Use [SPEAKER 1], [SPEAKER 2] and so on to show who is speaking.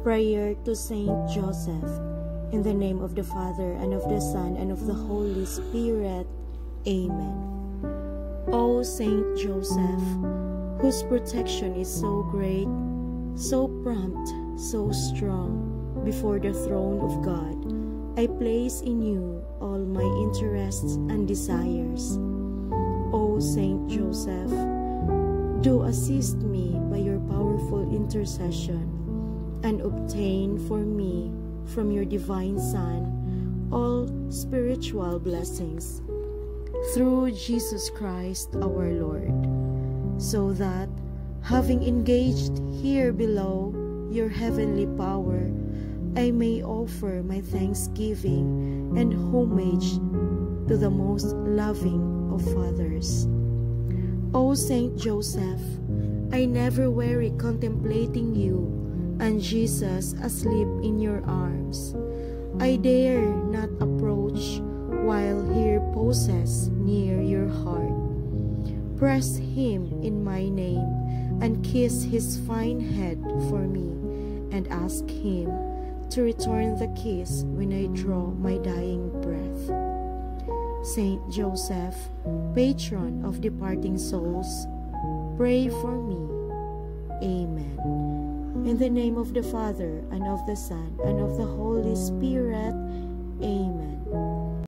[SPEAKER 1] Prayer to Saint Joseph. In the name of the Father, and of the Son, and of the Holy Spirit. Amen. O Saint Joseph, whose protection is so great, so prompt, so strong, before the throne of God, I place in you all my interests and desires. O Saint Joseph, do assist me by your powerful intercession, and obtain for me from your divine Son all spiritual blessings, through Jesus Christ our Lord, so that, having engaged here below your heavenly power, I may offer my thanksgiving and homage to the most loving of fathers. O Saint Joseph, I never weary contemplating you and Jesus asleep in your arms. I dare not approach while he reposes near your heart. Press him in my name and kiss his fine head for me, and ask him to return the kiss when I draw my dying breath. Saint Joseph, patron of departing souls, pray for me. Amen. In the name of the Father, and of the Son, and of the Holy Spirit. Amen.